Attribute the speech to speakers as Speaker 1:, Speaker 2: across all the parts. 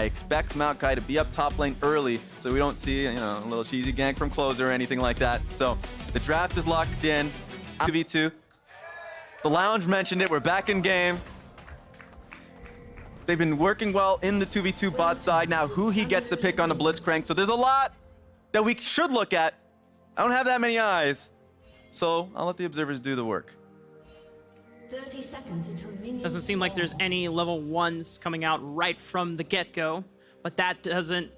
Speaker 1: I expect Maokai to be up top lane early, so we don't see, you know, a little cheesy gank from closer or anything like that. So the draft is locked in. 2v2. The lounge mentioned it. We're back in game. They've been working well in the 2v2 bot side. Now Huhi gets the pick on the Blitzcrank. So there's a lot that we should look at. I don't have that many eyes, so I'll let the observers do the work.
Speaker 2: 30 seconds until minions
Speaker 3: Doesn't seem like there's any level 1s coming out right from the get-go, but that doesn't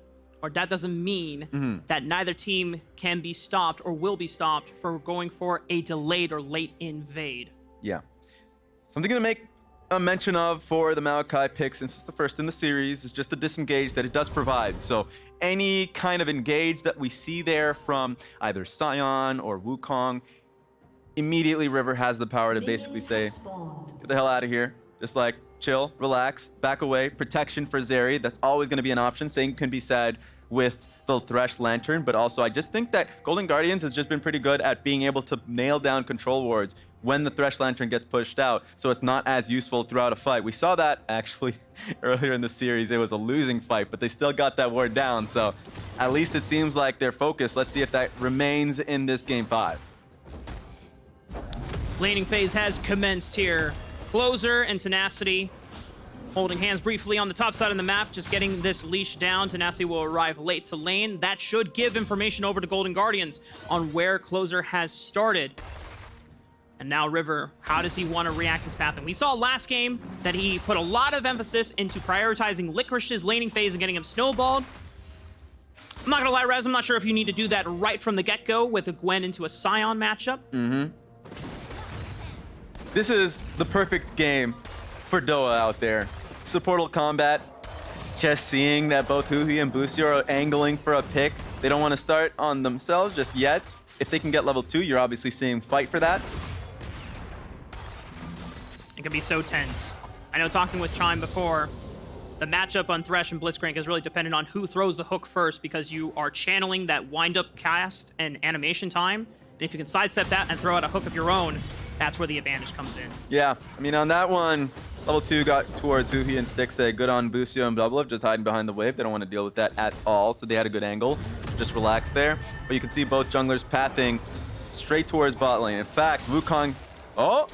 Speaker 3: mean that neither team can be stopped or will be stopped for going for a delayed or late invade.
Speaker 1: Yeah. Something to make a mention of for the Maokai pick, since it's the first in the series, is just the disengage that it does provide. So any kind of engage that we see there from either Sion or Wukong, immediately River has the power to basically say, get the hell out of here. Just like, chill, relax, back away. Protection for Zeri, that's always going to be an option. Same can be said with the Thresh Lantern, but also I just think that Golden Guardians has just been pretty good at being able to nail down control wards when the Thresh Lantern gets pushed out, so it's not as useful throughout a fight. We saw that actually earlier in the series. It was a losing fight, but they still got that ward down, so at least it seems like they're focused. Let's see if that remains in this Game 5.
Speaker 3: Laning phase has commenced here. Closer and Tenacity holding hands briefly on the top side of the map, just getting this leash down. Tenacity will arrive late to lane. That should give information over to Golden Guardians on where Closer has started. And now River, how does he want to react his path? And we saw last game that he put a lot of emphasis into prioritizing Licorice's laning phase and getting him snowballed. I'm not gonna lie, Raz, I'm not sure if you need to do that right from the get-go with a Gwen into a Sion matchup.
Speaker 1: This is the perfect game for Doa out there. Supportal combat, just seeing that both Huhi and Busio are angling for a pick. They don't want to start on themselves just yet. If they can get level 2, you're obviously seeing fight for that.
Speaker 3: It can be so tense. I know talking with Chime before, the matchup on Thresh and Blitzcrank is really dependent on who throws the hook first, because you are channeling that wind-up cast and animation time. And if you can sidestep that and throw out a hook of your own, that's where the advantage comes in.
Speaker 1: Yeah, I mean, on that one, level 2 got towards Huhi and Stixxay. Good on Busio and DoubleLift, just hiding behind the wave. They don't want to deal with that at all, so they had a good angle. Just relax there. But you can see both junglers pathing straight towards bot lane. In fact, Wukong... Oh!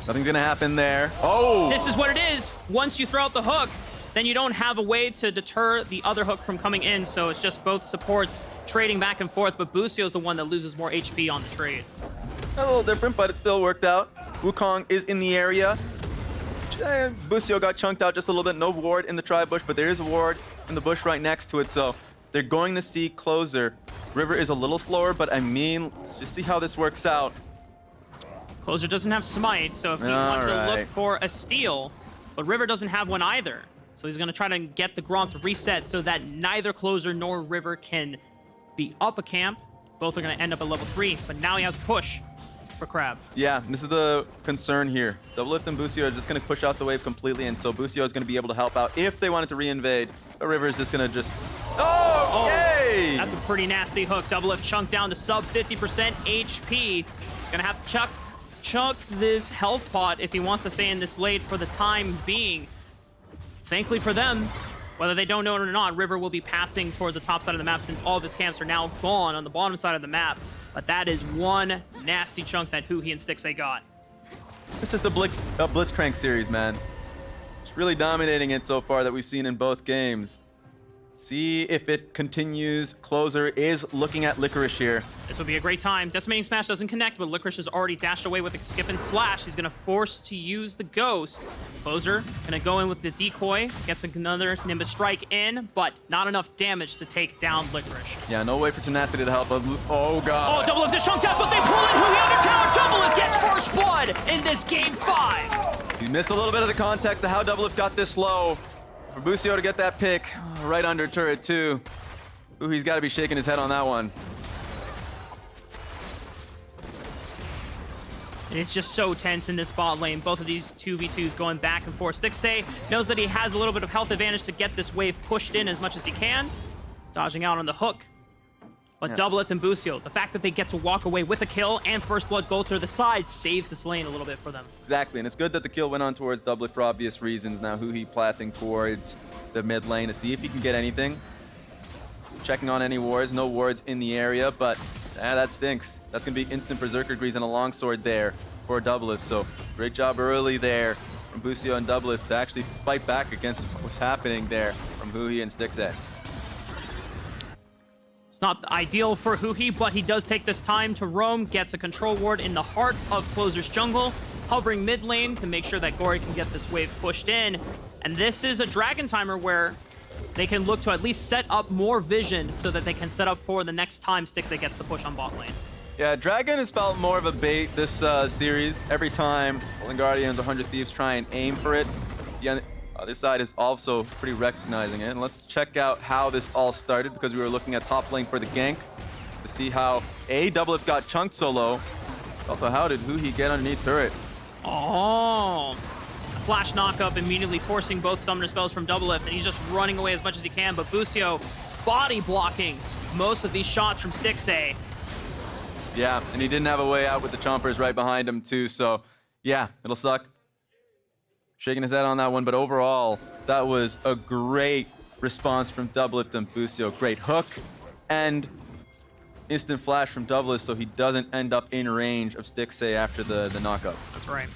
Speaker 1: Nothing's going to happen there. Oh!
Speaker 3: This is what it is. Once you throw out the hook, then you don't have a way to deter the other hook from coming in, so it's just both supports trading back and forth, but Busio is the one that loses more HP on the trade.
Speaker 1: A little different, but it still worked out. Wukong is in the area. Busio got chunked out just a little bit. No ward in the tri-bush, but there is a ward in the bush right next to it, so they're going to see Closer. River is a little slower, but I mean, let's just see how this works out.
Speaker 3: Closer doesn't have smite, so if he wants to look for a steal, but River doesn't have one either. So he's going to try to get the Gromp reset so that neither Closer nor River can be up a camp. Both are going to end up at level 3, but now he has push for Crab.
Speaker 1: Yeah, this is the concern here. DoubleLift and Busio are just going to push out the wave completely, and so Busio is going to be able to help out if they wanted to re-invade. But River is just going to just... Oh, okay!
Speaker 3: That's a pretty nasty hook. DoubleLift chunked down to sub 50% HP. Going to have to chunk this health pot if he wants to stay in this late for the time being. Thankfully for them, whether they don't know it or not, River will be pathing towards the top side of the map since all of his camps are now gone on the bottom side of the map. But that is one nasty chunk that Huhi and Stixxay got.
Speaker 1: It's just a Blitzcrank series, man. It's really dominating it so far that we've seen in both games. See if it continues. Closer is looking at Licorice here.
Speaker 3: This will be a great time. Decimating Smash doesn't connect, but Licorice has already dashed away with a skip and slash. He's going to force to use the Ghost. Closer going to go in with the decoy. Gets another Nimbus Strike in, but not enough damage to take down Licorice.
Speaker 1: Yeah, no way for Tenacity to help. Oh, God.
Speaker 3: Oh, DoubleLift is chunked out, but they pull in Huhi under tower. DoubleLift gets first blood in this Game 5.
Speaker 1: You missed a little bit of the context of how DoubleLift got this low. For Busio to get that pick right under turret 2. Ooh, he's got to be shaking his head on that one.
Speaker 3: It's just so tense in this bot lane. Both of these 2v2s going back and forth. Stixxay knows that he has a little bit of health advantage to get this wave pushed in as much as he can. Dodging out on the hook. But DoubleLift and Busio, the fact that they get to walk away with a kill and first blood go to the side saves this lane a little bit for them.
Speaker 1: Exactly, and it's good that the kill went on towards DoubleLift for obvious reasons. Now Huhi plathing towards the mid lane to see if he can get anything. Just checking on any wards, no wards in the area, but that stinks. That's going to be instant Berserker Grease and a longsword there for DoubleLift. So great job early there from Busio and DoubleLift to actually fight back against what was happening there from Huhi and Stixxay.
Speaker 3: It's not ideal for Huhi, but he does take this time to roam, gets a control ward in the heart of Closer's jungle, hovering mid lane to make sure that Gori can get this wave pushed in. And this is a Dragon timer where they can look to at least set up more vision so that they can set up for the next time Stixxay gets the push on bot lane.
Speaker 1: Yeah, Dragon has felt more of a bait this series. Every time Golden Guardians or 100 Thieves try and aim for it, the other side is also pretty recognizing it. And let's check out how this all started, because we were looking at top lane for the gank to see how DoubleLift got chunked so low. Also, how did Huhi get underneath turret?
Speaker 3: Oh, a flash knockup immediately forcing both summoner spells from DoubleLift, and he's just running away as much as he can. But Busio body blocking most of these shots from Stixxay.
Speaker 1: Yeah, and he didn't have a way out with the chompers right behind him too, so yeah, it'll suck. Shaking his head on that one, but overall, that was a great response from DoubleLift and Busio. Great hook and instant flash from DoubleLift so he doesn't end up in range of Stixxay after the knockup.
Speaker 3: That's right.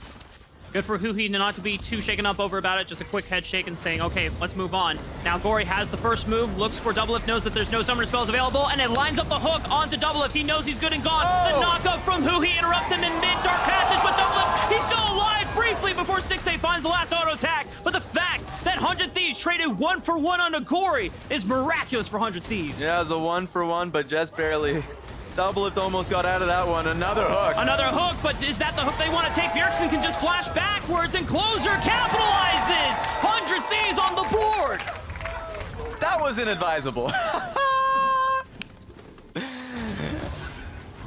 Speaker 3: Good for Huhi not to be too shaken up over about it. Just a quick head shake and saying, okay, let's move on. Now Gori has the first move, looks for DoubleLift, knows that there's no summoner spells available, and it lines up the hook onto DoubleLift. He knows he's good and gone. The knockup from Huhi interrupts him in mid-dark passage, but DoubleLift, he's still alive briefly before Stixxay finds the last auto attack. But the fact that 100 Thieves traded 1-for-1 onto Gori is miraculous for 100 Thieves.
Speaker 1: Yeah, it was a 1-for-1, but just barely. DoubleLift almost got out of that one. Another hook.
Speaker 3: Another hook, but is that the hook they want to take? Bjergsen can just flash backwards, and Closer capitalizes. 100 Thieves on the board.
Speaker 1: That was inadvisable.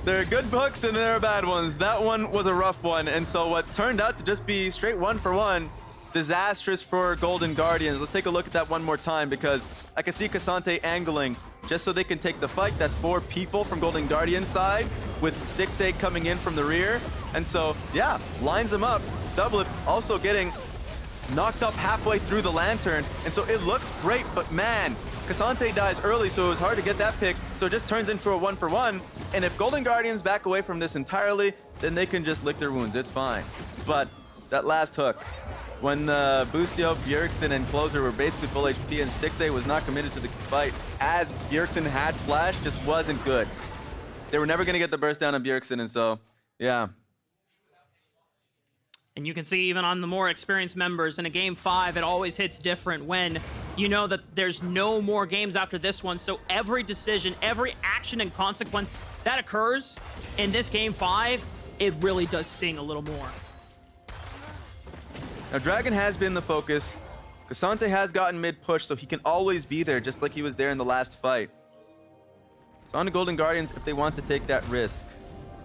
Speaker 1: There are good hooks and there are bad ones. That one was a rough one, and so what turned out to just be straight 1-for-1, disastrous for Golden Guardians. Let's take a look at that one more time, because I can see Ksante angling just so they can take the fight. That's 4 people from Golden Guardian's side, with Stixxay coming in from the rear. And so, yeah, lines them up. DoubleLift also getting knocked up halfway through the lantern. And so it looked great, but man, Ksante dies early, so it was hard to get that pick. So it just turns into a 1-for-1. And if Golden Guardians back away from this entirely, then they can just lick their wounds. It's fine. But that last hook, when Busio, Bjergsen, and Closer were basically full HP and Stixxay was not committed to the fight, as Bjergsen had flash, just wasn't good. They were never going to get the burst down on Bjergsen, and so, yeah.
Speaker 3: And you can see even on the more experienced members, in a game 5, it always hits different when you know that there's no more games after this one. So every decision, every action and consequence that occurs in this game 5, it really does sting a little more.
Speaker 1: Now, Dragon has been the focus. Ksante has gotten mid-push, so he can always be there, just like he was there in the last fight. So on to Golden Guardians if they want to take that risk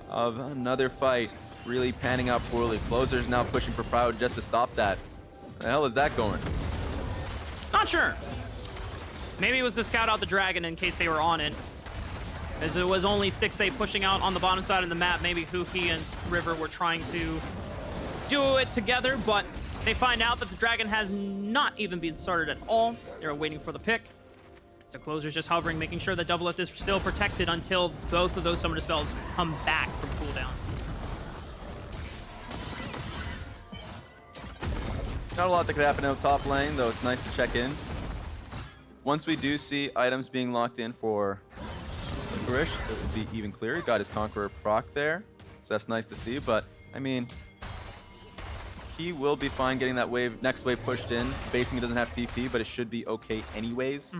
Speaker 1: of another fight really panning out poorly. Closer's now pushing for Proud just to stop that. Where the hell is that going?
Speaker 3: Not sure. Maybe it was to scout out the Dragon in case they were on it. As it was only Stixxay pushing out on the bottom side of the map. Maybe Huhi and River were trying to do it together, but they find out that the Dragon has not even been started at all. They're waiting for the pick. So Closer's just hovering, making sure that DoubleLift is still protected until both of those summoner spells come back from cooldown.
Speaker 1: Not a lot that could happen out top lane, though it's nice to check in. Once we do see items being locked in for Licorice, it will be even clearer. He got his Conqueror proc there, so that's nice to see, but I mean, he will be fine getting that wave, next wave pushed in. Basing it doesn't have TP, but it should be okay anyways.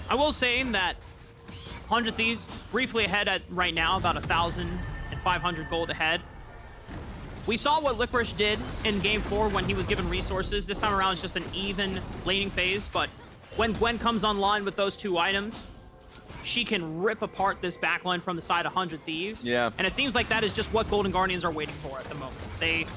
Speaker 3: I will say that 100 Thieves briefly ahead at right now, about 1,500 gold ahead. We saw what Licorice did in game 4 when he was given resources. This time around it's just an even laning phase, but when Gwen comes online with those 2 items, she can rip apart this backline from the side of 100 Thieves.
Speaker 1: Yeah.
Speaker 3: And it seems like that is just what Golden Guardians are waiting for at the moment.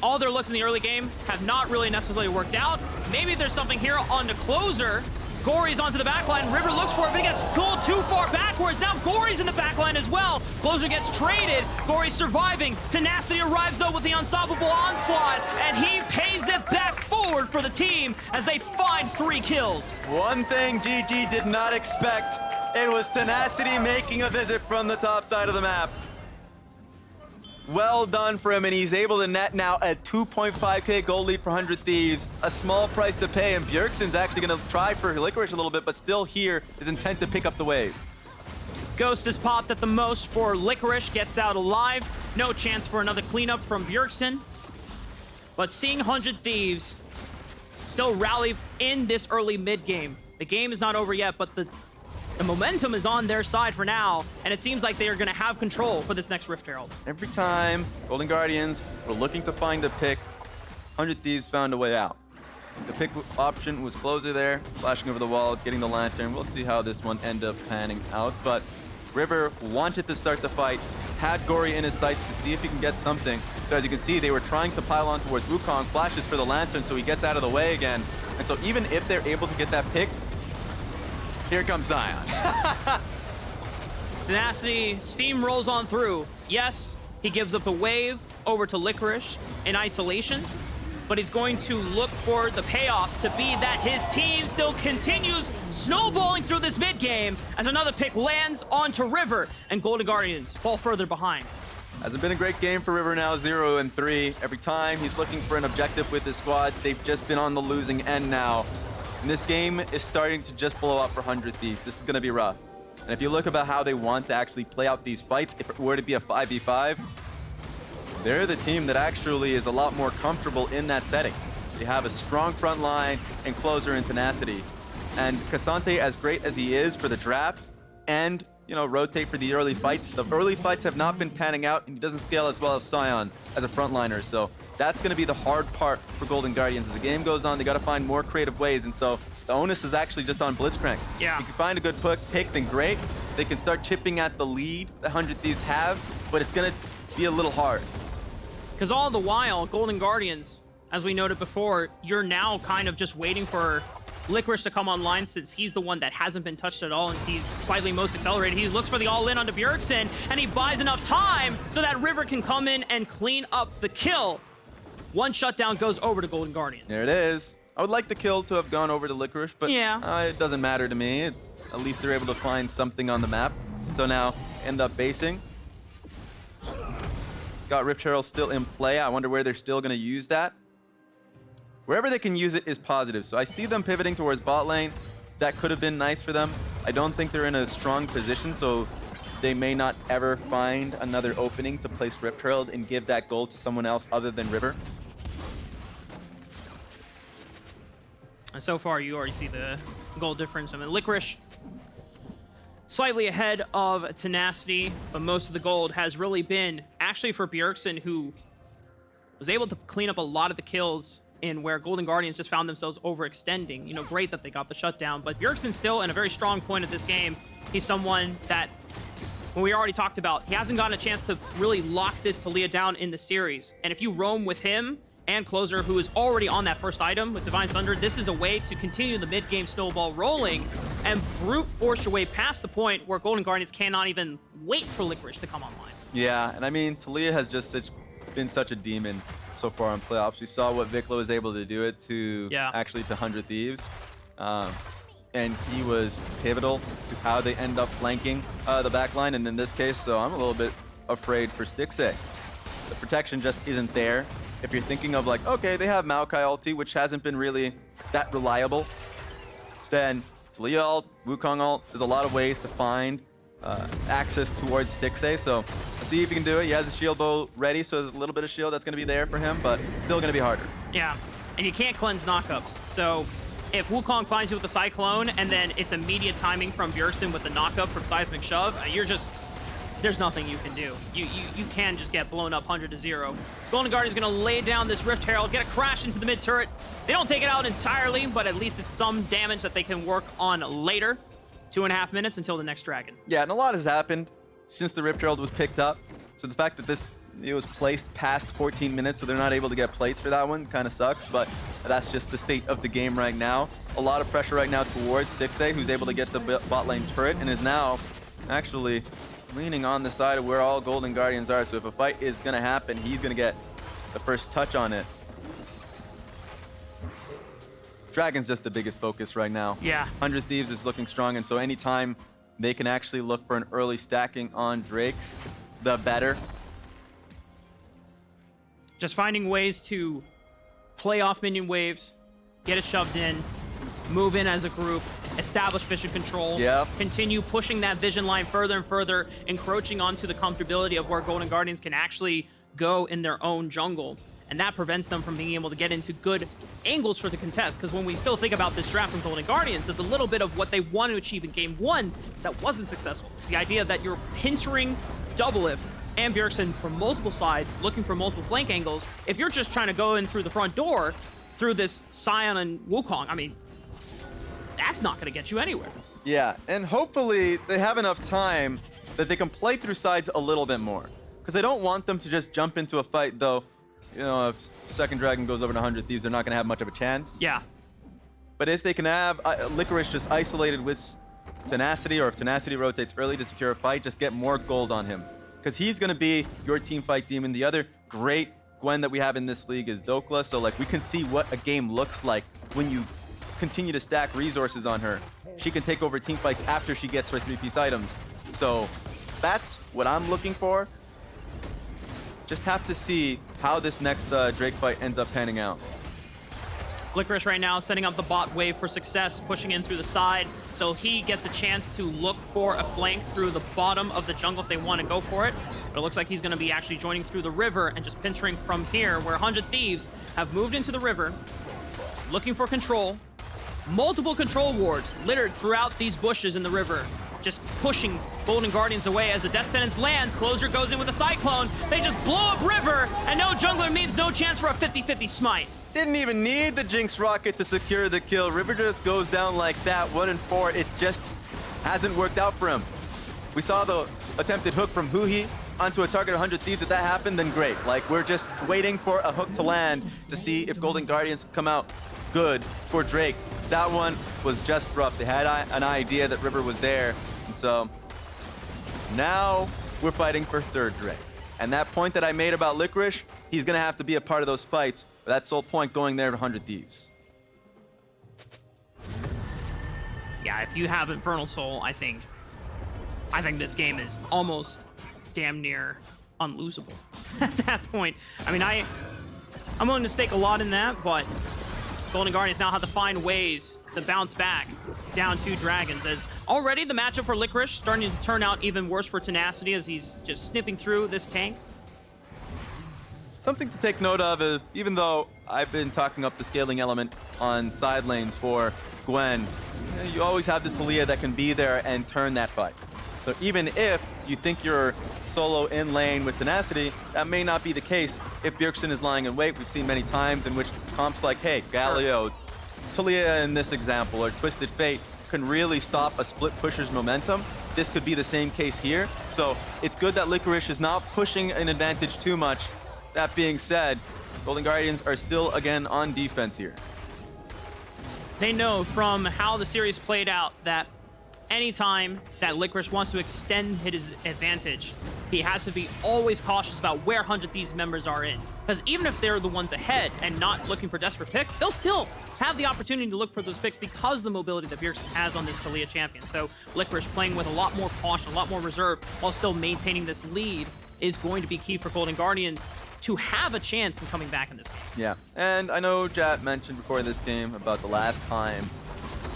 Speaker 3: All their looks in the early game have not really necessarily worked out. Maybe there's something here on the Closer. Gori's onto the backline. River looks for it, but he gets pulled too far backwards. Now Gori's in the backline as well. Closer gets traded. Gori's surviving. Tenacity arrives, though, with the unstoppable onslaught, and he pays it back forward for the team as they find 3 kills.
Speaker 1: One thing GG did not expect, it was Tenacity making a visit from the top side of the map. Well done for him, and he's able to net now a 2.5k gold lead for 100 Thieves. A small price to pay, and Bjergsen's actually going to try for Licorice a little bit, but still here is intent to pick up the wave.
Speaker 3: Ghost is popped at the most for Licorice, gets out alive. No chance for another cleanup from Bjergsen. But seeing 100 Thieves still rally in this early mid game. The game is not over yet, but the momentum is on their side for now, and it seems like they are going to have control for this next Rift Herald.
Speaker 1: Every time Golden Guardians were looking to find a pick, 100 Thieves found a way out. The pick option was Closer there, flashing over the wall, getting the lantern. We'll see how this one ended up panning out, but River wanted to start the fight, had Gori in his sights to see if he can get something. So as you can see, they were trying to pile on towards Wukong, flashes for the lantern, so he gets out of the way again. And so even if they're able to get that pick, here comes Sion.
Speaker 3: Tenacity steamrolls on through. Yes, he gives up the wave over to Licorice in isolation, but he's going to look for the payoff to be that his team still continues snowballing through this mid game as another pick lands onto River, and Golden Guardians fall further behind.
Speaker 1: Hasn't been a great game for River now, 0-3. Every time he's looking for an objective with his squad, they've just been on the losing end now. And this game is starting to just blow up for 100 Thieves. This is going to be rough. And if you look about how they want to actually play out these fights, if it were to be a 5v5, they're the team that actually is a lot more comfortable in that setting. They have a strong front line and Closer and Tenacity. And Ksante, as great as he is for the draft and, you know, rotate for the early fights, the early fights have not been panning out, and he doesn't scale as well as Sion as a frontliner. So that's going to be the hard part for Golden Guardians. As the game goes on, they got to find more creative ways, and so the onus is actually just on Blitzcrank.
Speaker 3: Yeah.
Speaker 1: If you can find a good pick, then great. They can start chipping at the lead the 100 Thieves have, but it's going to be a little hard.
Speaker 3: Because all the while, Golden Guardians, as we noted before, you're now kind of just waiting for Licorice to come online, since he's the one that hasn't been touched at all and he's slightly most accelerated. He looks for the all-in onto Bjergsen, and he buys enough time so that River can come in and clean up the kill. One shutdown goes over to Golden Guardians.
Speaker 1: There it is. I would like the kill to have gone over to Licorice, but
Speaker 3: yeah,
Speaker 1: it doesn't matter to me. At least they're able to find something on the map. So now end up basing. Got Rift Herald still in play. I wonder where they're still going to use that. Wherever they can use it is positive. So I see them pivoting towards bot lane. That could have been nice for them. I don't think they're in a strong position, so they may not ever find another opening to place Rift Herald and give that gold to someone else other than River.
Speaker 3: And so far, you already see the goal difference. I mean, Licorice slightly ahead of Tenacity, but most of the gold has really been actually for Bjergsen, who was able to clean up a lot of the kills in where Golden Guardians just found themselves overextending. You know, great that they got the shutdown, but Bjergsen's still in a very strong point at this game. He's someone that, when we already talked about, he hasn't gotten a chance to really lock this Taliyah down in the series. And if you roam with him and Closer, who is already on that first item with Divine Thunder, this is a way to continue the mid-game snowball rolling and brute force your way past the point where Golden Guardians cannot even wait for Licorice to come online.
Speaker 1: Yeah, and I mean, Taliyah has just been such a demon so far in playoffs. We saw what Vikla was able to do it to, actually to 100 Thieves. And he was pivotal to how they end up flanking the backline, and in this case, so I'm a little bit afraid for Stixxay. The protection just isn't there. If you're thinking of like, okay, they have Maokai ulti, which hasn't been really that reliable, then Taliyah ult, Wukong ult, there's a lot of ways to find access towards Stixxay, so let's see if he can do it. He has a shield bow ready, so there's a little bit of shield that's going to be there for him, but still going to be harder. Yeah,
Speaker 3: and you can't cleanse knockups, so if Wukong finds you with the Cyclone and then it's immediate timing from Bjergsen with the knockup from Seismic Shove, you're just, there's nothing you can do. You can just get blown up 100-0. So Golden Guardian's gonna lay down this Rift Herald, get a crash into the mid turret. They don't take it out entirely, but at least it's some damage that they can work on later. 2.5 minutes until the next dragon.
Speaker 1: Yeah, and a lot has happened since the Rift Herald was picked up. So the fact that this it was placed past 14 minutes, so they're not able to get plates for that one. Kind of sucks, but that's just the state of the game right now. A lot of pressure right now towards Stixxay, who's able to get the bot lane turret and is now actually leaning on the side of where all Golden Guardians are. So if a fight is going to happen, he's going to get the first touch on it. Dragon's just the biggest focus right now.
Speaker 3: Yeah.
Speaker 1: 100 Thieves is looking strong, and so anytime they can actually look for an early stacking on Drakes, the better.
Speaker 3: Just finding ways to play off minion waves, get it shoved in, move in as a group, establish vision control, continue pushing that vision line further and further, encroaching onto the comfortability of where Golden Guardians can actually go in their own jungle. And that prevents them from being able to get into good angles for the contest. Because when we still think about this draft from Golden Guardians, it's a little bit of what they want to achieve in Game 1 that wasn't successful. The idea that you're pincering DoubleLift and Bjergsen from multiple sides, looking for multiple flank angles. If you're just trying to go in through the front door, through this Sion and Wukong, I mean, that's not going to get you anywhere.
Speaker 1: Yeah, and hopefully they have enough time that they can play through sides a little bit more. Because I don't want them to just jump into a fight, though. You know, if second dragon goes over to 100 Thieves, they're not going to have much of a chance.
Speaker 3: Yeah.
Speaker 1: But if they can have Licorice just isolated with Tenacity, or if Tenacity rotates early to secure a fight, just get more gold on him. Because he's going to be your team fight demon. The other great Gwen that we have in this league is Dokla. So, like, we can see what a game looks like when you continue to stack resources on her. She can take over team fights after she gets her 3-piece items. So that's what I'm looking for. Just have to see how this next Drake fight ends up panning out.
Speaker 3: Licorice right now setting up the bot wave for success, pushing in through the side, so he gets a chance to look for a flank through the bottom of the jungle if they want to go for it. But it looks like he's going to be actually joining through the river and just pinchering from here, where 100 Thieves have moved into the river, looking for control. Multiple control wards littered throughout these bushes in the river, just pushing Golden Guardians away as the death sentence lands. Closer goes in with a cyclone. They just blow up river, and no jungler means no chance for a 50-50 smite.
Speaker 1: Didn't even need the Jinx rocket to secure the kill. River just goes down like that, 1 and 4. It just hasn't worked out for him. We saw the attempted hook from Huhi onto a target 100 Thieves. If that happened, then great. Like, we're just waiting for a hook to land to see if Golden Guardians come out good for Drake. That one was just rough. They had an idea that River was there. And so now we're fighting for third Drake. And that point that I made about Licorice, he's going to have to be a part of those fights. But that's sole point going there to 100 Thieves.
Speaker 3: Yeah, if you have Infernal Soul, I think this game is almost damn near unlosable at that point. I mean, I'm willing to stake a lot in that, but Golden Guardians now have to find ways to bounce back down 2 dragons, as already the matchup for Licorice starting to turn out even worse for Tenacity as he's just snipping through this tank.
Speaker 1: Something to take note of is, even though I've been talking up the scaling element on side lanes for Gwen, you always have the Taliyah that can be there and turn that fight. So even if you think you're solo in lane with Tenacity, that may not be the case if Bjergsen is lying in wait. We've seen many times in which comps like, hey, Galio, Taliyah in this example, or Twisted Fate can really stop a split pusher's momentum. This could be the same case here. So it's good that Licorice is not pushing an advantage too much. That being said, Golden Guardians are still, again, on defense here.
Speaker 3: They know from how the series played out that anytime that Licorice wants to extend his advantage, he has to be always cautious about where 100 Thieves members are in. Because even if they're the ones ahead and not looking for desperate picks, they'll still have the opportunity to look for those picks because of the mobility that Bjergsen has on this Taliyah champion. So Licorice playing with a lot more caution, a lot more reserve, while still maintaining this lead is going to be key for Golden Guardians to have a chance in coming back in this game.
Speaker 1: Yeah, and I know Jat mentioned before this game about the last time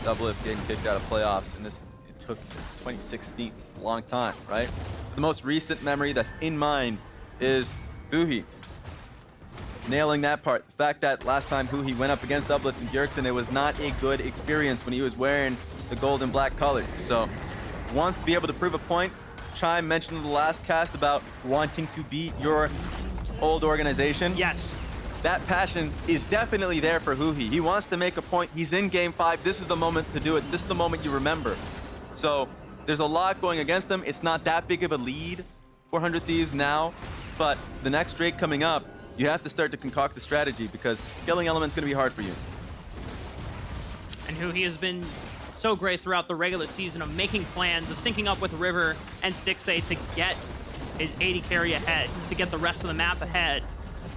Speaker 1: DoubleLift getting kicked out of playoffs, and it took 2016. It's a long time, right? The most recent memory that's in mind is Huhi. Nailing that part. The fact that last time Huhi went up against DoubleLift and Bjergsen, it was not a good experience when he was wearing the gold and black colors. So, wants to be able to prove a point. Chime mentioned in the last cast about wanting to beat your old organization.
Speaker 3: Yes.
Speaker 1: That passion is definitely there for Huhi. He wants to make a point. He's in Game 5. This is the moment to do it. This is the moment you remember. So there's a lot going against them. It's not that big of a lead for 100 Thieves now. but the next Drake coming up, you have to start to concoct the strategy because scaling element's going to be hard for you.
Speaker 3: And Huhi has been so great throughout the regular season of making plans, of syncing up with River and Stixxay to get his AD carry ahead, to get the rest of the map ahead.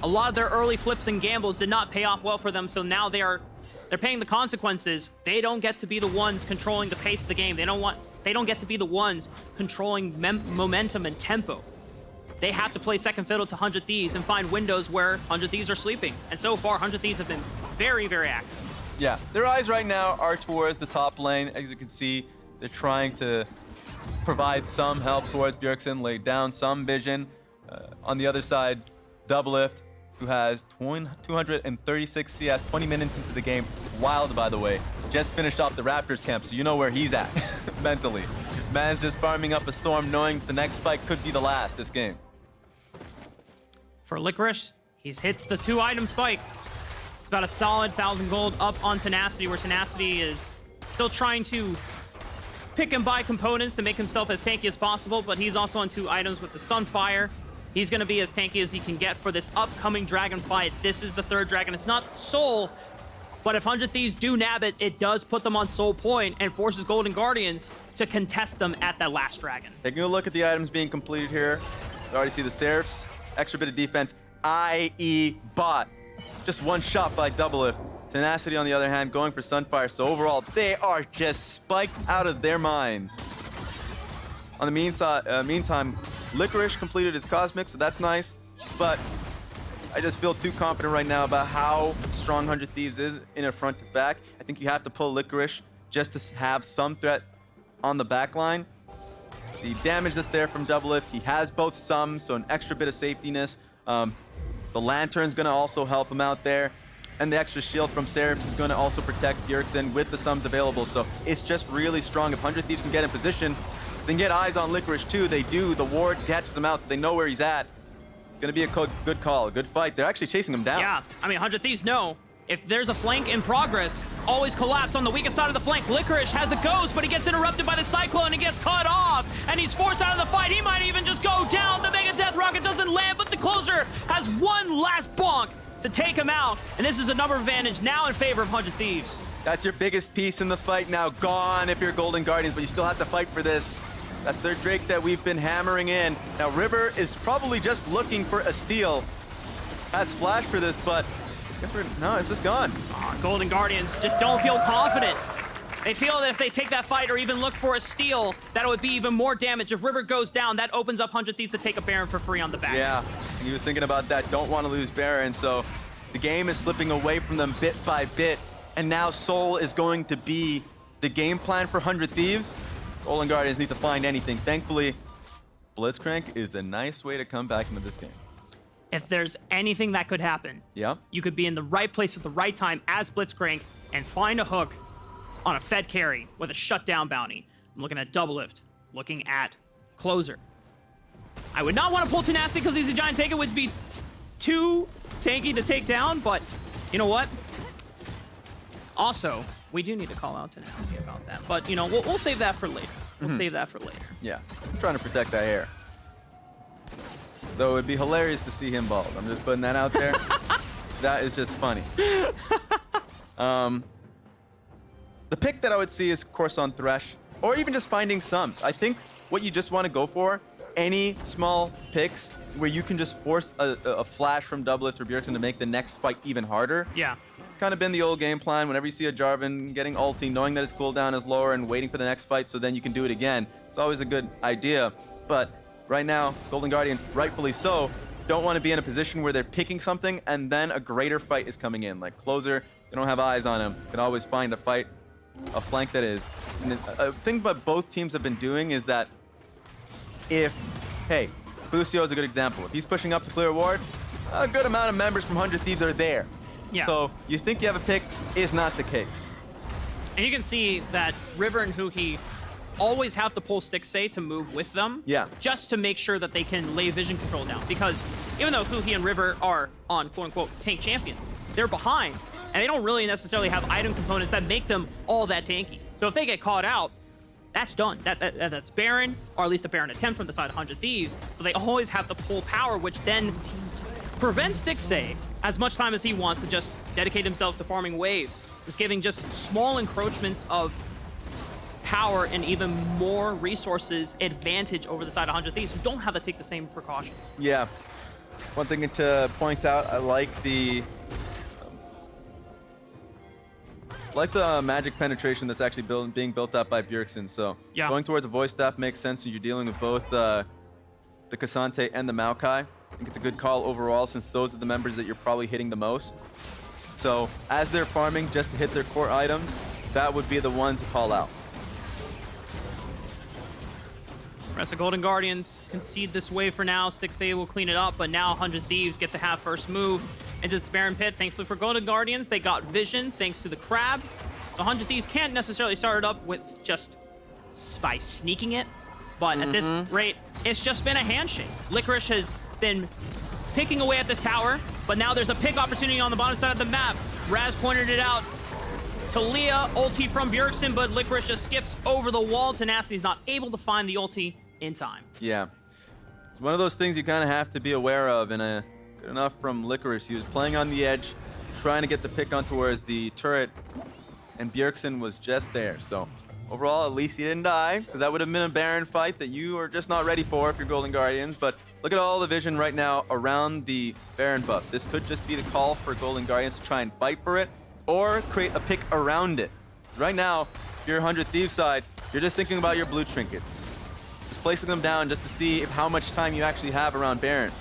Speaker 3: A lot of their early flips and gambles did not pay off well for them, so now they're paying the consequences. They don't get to be the ones controlling the pace of the game. They don't get to be the ones controlling momentum and tempo. They have to play second fiddle to 100 Thieves and find windows where 100 Thieves are sleeping. And so far, 100 Thieves have been very, very active.
Speaker 1: Yeah, their eyes right now are towards the top lane. As you can see, they're trying to provide some help towards Bjergsen, lay down some vision. On the other side, DoubleLift, who has 236 CS, 20 minutes into the game. Wild, by the way. Just finished off the Raptors camp, so you know where he's at mentally. Man's just farming up a storm, knowing the next fight could be the last this game.
Speaker 3: For Licorice, he's hits the 2-item spike. He's got a solid 1,000 gold up on Tenacity, where Tenacity is still trying to pick and buy components to make himself as tanky as possible, but he's also on 2 items with the Sunfire. He's going to be as tanky as he can get for this upcoming dragon fight. This is the 3rd dragon. It's not Soul, but if 100 Thieves do nab it, it does put them on Soul Point and forces Golden Guardians to contest them at that last dragon.
Speaker 1: Taking a look at the items being completed here. You already see the Seraphs, extra bit of defense, i.e. bot. Just one shot by DoubleLift. Tenacity, on the other hand, going for Sunfire. So overall, they are just spiked out of their minds. On the meantime, Licorice completed his Cosmic, so that's nice. But I just feel too confident right now about how strong 100 Thieves is in a front to back. I think you have to pull Licorice just to have some threat on the back line. The damage that's there from DoubleLift, he has both sums, so an extra bit of safetyness. The Lantern's going to also help him out there. And the extra shield from Seraphs is going to also protect Bjergsen with the sums available. So it's just really strong. If 100 Thieves can get in position, they can get eyes on Licorice too. They do. The ward catches him out, so they know where he's at. Going to be a good call, a good fight. They're actually chasing him down.
Speaker 3: Yeah, I mean, 100 Thieves know if there's a flank in progress, always collapse on the weakest side of the flank. Licorice has a ghost, but he gets interrupted by the Cyclone and gets cut off, and he's forced out of the fight. He might even just go down. The Mega Death Rocket doesn't land, but the closer has one last bonk to take him out, and this is a number advantage now in favor of 100 Thieves.
Speaker 1: That's your biggest piece in the fight now. Gone if you're Golden Guardians, but you still have to fight for this. That's their Drake that we've been hammering in. Now, River is probably just looking for a steal. Has flash for this, but I guess no, it's just gone.
Speaker 3: Golden Guardians just don't feel confident. They feel that if they take that fight or even look for a steal, that it would be even more damage. If River goes down, that opens up 100 Thieves to take a Baron for free on the back.
Speaker 1: Yeah, he was thinking about that. Don't want to lose Baron, so the game is slipping away from them bit by bit. And now Soul is going to be the game plan for 100 Thieves. Golden Guardians need to find anything. Thankfully, Blitzcrank is a nice way to come back into this game.
Speaker 3: If there's anything that could happen,
Speaker 1: yeah,
Speaker 3: you could be in the right place at the right time as Blitzcrank and find a hook on a Fed carry with a shutdown bounty. I'm looking at DoubleLift, looking at Closer. I would not want to pull Tenacity because he's a giant tank. It would be too tanky to take down, but you know what? Also, we do need to call out Tenacity about that. But, you know, we'll save that for later. We'll save that for later.
Speaker 1: Yeah, I'm trying to protect that hair. Though it would be hilarious to see him bald. I'm just putting that out there. That is just funny. The pick that I would see is, of course, on Thresh, or even just finding sums. I think what you just want to go for, any small picks where you can just force a flash from DoubleLift or Bjergsen to make the next fight even harder.
Speaker 3: Yeah.
Speaker 1: It's kind of been the old game plan. Whenever you see a Jarvan getting ulti, knowing that his cooldown is lower and waiting for the next fight so then you can do it again. It's always a good idea. But right now, Golden Guardians, rightfully so, don't want to be in a position where they're picking something and then a greater fight is coming in. Like Closer, they don't have eyes on him. Can always find a fight, a flank that is. And a thing that both teams have been doing is that hey, Busio is a good example. If he's pushing up to clear a ward, a good amount of members from 100 Thieves are there.
Speaker 3: Yeah.
Speaker 1: So you think you have a pick is not the case.
Speaker 3: And you can see that River and Huhi always have to pull Stixxay to move with them.
Speaker 1: Yeah.
Speaker 3: Just to make sure that they can lay vision control down. Because even though Huhi and River are on quote-unquote tank champions, they're behind. And they don't really necessarily have item components that make them all that tanky. So if they get caught out, that's done. That's Baron, or at least a Baron attempt from the side of 100 Thieves. So they always have the full power, which then prevents Stixxay as much time as he wants to just dedicate himself to farming waves. It's giving just small encroachments of power and even more resources advantage over the side of 100 Thieves, who don't have to take the same precautions.
Speaker 1: Yeah. One thing to point out, I like the magic penetration that's actually being built up by Bjergsen. So
Speaker 3: yeah,
Speaker 1: going towards a voice staff makes sense when you're dealing with both the Ksante and the Maokai. I think it's a good call overall, since those are the members that you're probably hitting the most. So as they're farming just to hit their core items, that would be the one to call out.
Speaker 3: Rest of Golden Guardians concede this wave for now. Stixxay will clean it up, but now 100 Thieves get to have first move into the Baron pit. Thankfully for Golden Guardians, they got vision thanks to the crab. The 100 Thieves can't necessarily start it up with just by sneaking it, but at this rate, it's just been a handshake. Licorice has been picking away at this tower, but now there's a pick opportunity on the bottom side of the map. Raz pointed it out. Taliyah ulti from Bjergsen, but Licorice just skips over the wall. Tenacity's not able to find the ulti in time.
Speaker 1: Yeah. It's one of those things you kind of have to be aware of, and good enough from Licorice. He was playing on the edge, trying to get the pick on towards the turret, and Bjergsen was just there. So overall, at least he didn't die, because that would have been a Baron fight that you are just not ready for if you're Golden Guardians. But look at all the vision right now around the Baron buff. This could just be the call for Golden Guardians to try and fight for it, or create a pick around it. Right now, if you're 100 Thieves side, you're just thinking about your blue trinkets. Just placing them down just to see how much time you actually have around Baron.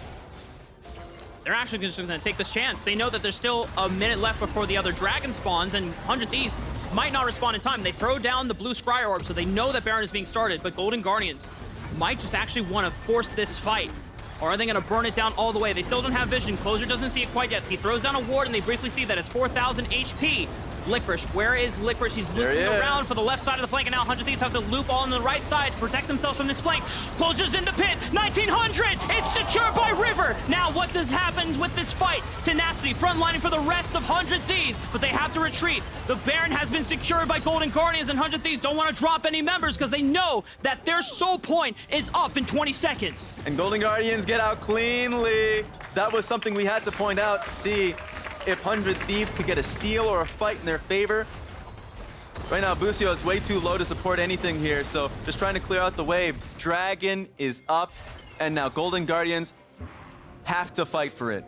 Speaker 3: They're actually just going to take this chance. They know that there's still a minute left before the other dragon spawns, and 100 Thieves might not respond in time. They throw down the blue scry orb, so they know that Baron is being started, but Golden Guardians might just actually want to force this fight. Or are they going to burn it down all the way? They still don't have vision. Closure doesn't see it quite yet. He throws down a ward, and they briefly see that it's 4,000 HP. Licorice, where is Licorice? He's looping around for the left side of the flank, and now 100 Thieves have to loop all on the right side to protect themselves from this flank. Closure's in the pit, 1900! It's secured by River! Now what does happen with this fight? Tenacity frontlining for the rest of 100 Thieves, but they have to retreat. The Baron has been secured by Golden Guardians, and 100 Thieves don't want to drop any members because they know that their soul point is up in 20 seconds.
Speaker 1: And Golden Guardians get out cleanly. That was something we had to point out to see if 100 Thieves could get a steal or a fight in their favor. Right now, Busio is way too low to support anything here, so just trying to clear out the wave. Dragon is up, and now Golden Guardians have to fight for it.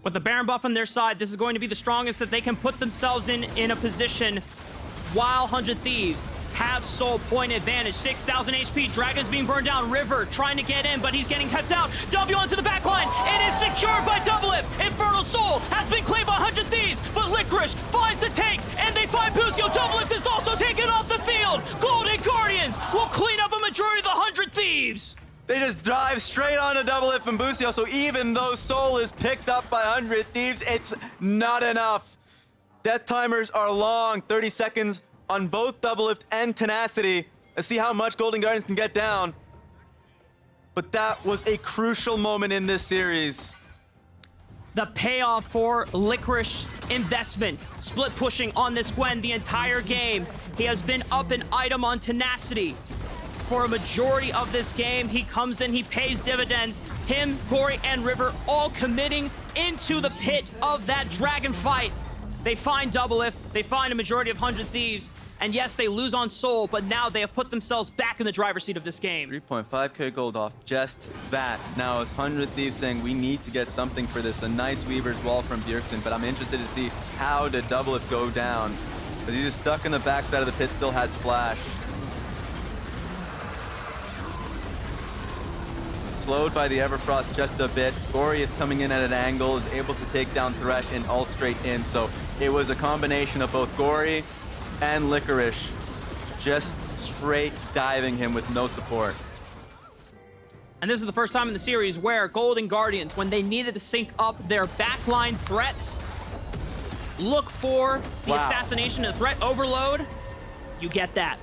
Speaker 3: With the Baron buff on their side, this is going to be the strongest that they can put themselves in a position while 100 Thieves have soul point advantage. 6,000 HP. Dragon's being burned down. River trying to get in, but he's getting kept out. W onto the backline. It is secured by DoubleLift. Infernal Soul has been claimed by 100 Thieves, but Licorice finds the tank, and they find Busio. DoubleLift is also taken off the field. Golden Guardians will clean up a majority of the 100 Thieves.
Speaker 1: They just drive straight onto DoubleLift and Busio, so even though Soul is picked up by 100 Thieves, it's not enough. Death timers are long, 30 seconds on both DoubleLift and Tenacity. Let's see how much Golden Guardians can get down. But that was a crucial moment in this series.
Speaker 3: The payoff for Licorice investment. Split pushing on this Gwen the entire game. He has been up an item on Tenacity for a majority of this game. He comes in, he pays dividends. Him, Gori, and River all committing into the pit of that dragon fight. They find DoubleLift, they find a majority of 100 Thieves, and yes, they lose on Soul, but now they have put themselves back in the driver's seat of this game.
Speaker 1: 3.5k gold off just that. Now it's 100 Thieves saying we need to get something for this. A nice Weaver's Wall from Bjergsen, but I'm interested to see how did DoubleLift go down. But he's just stuck in the backside of the pit, still has flash. Slowed by the Everfrost just a bit. Gori is coming in at an angle, is able to take down Thresh and all straight in. So it was a combination of both Gori and Licorice just straight diving him with no support.
Speaker 3: And this is the first time in the series where Golden Guardians, when they needed to sync up their backline threats, look for the assassination and threat overload. You get that.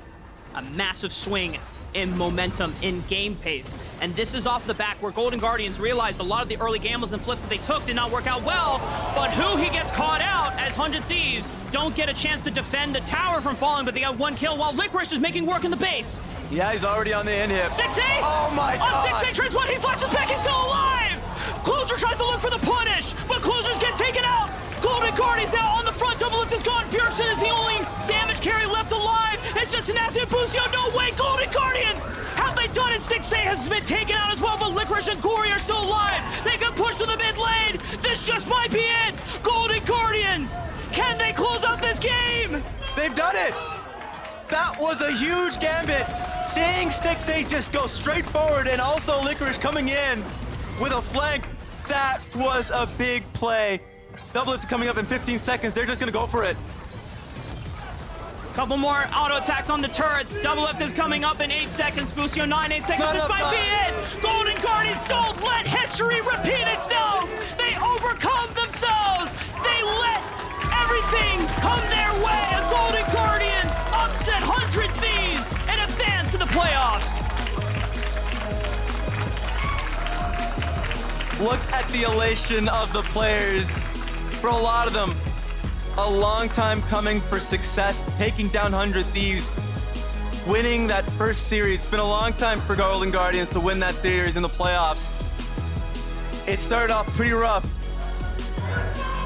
Speaker 3: A massive swing in momentum, in game pace. And this is off the back where Golden Guardians realized a lot of the early gambles and flips that they took did not work out well, but Huhi gets caught out as 100 Thieves don't get a chance to defend the tower from falling, but they got 1 kill while Licorice is making work in the base.
Speaker 1: Yeah, he's already on the inhib.
Speaker 3: Stixxay!
Speaker 1: Oh my god!
Speaker 3: Stixxay trades one, he flashes back, he's still alive! Closer tries to look for the punish, but Closers get taken out! Golden Guardians now on the front, DoubleLift is gone, Bjergsen is the only damage carry left alive! It's just Tenacity and Busio, no way, Golden Guardians! Have they done it? Stixxay has been taken out as well, but Licorice and Gori are still alive! They can push to the mid lane! This just might be it! Golden Guardians! Can they close out this game?
Speaker 1: They've done it! That was a huge gambit! Seeing Stixxay just go straight forward and also Licorice coming in with a flank, that was a big play. DoubleLift coming up in 15 seconds, they're just gonna go for it.
Speaker 3: Couple more auto attacks on the turrets. DoubleLift is coming up in 8 seconds. Busio 9, 8 seconds. This might be it. Golden Guardians don't let history repeat itself. They overcome themselves. They let everything come their way as Golden Guardians upset 100 Thieves and advance to the playoffs.
Speaker 1: Look at the elation of the players. For a lot of them, a long time coming for success, taking down 100 Thieves, winning that first series. It's been a long time for Golden Guardians to win that series in the playoffs. It started off pretty rough,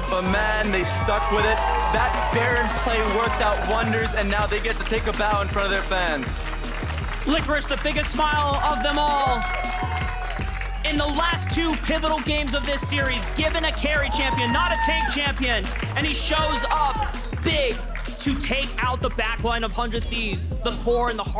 Speaker 1: but man, they stuck with it. That Baron play worked out wonders, and now they get to take a bow in front of their fans.
Speaker 3: Licorice, the biggest smile of them all. In the last 2 pivotal games of this series, given a carry champion, not a tank champion, and he shows up big to take out the backline of 100 Thieves, the core and the heart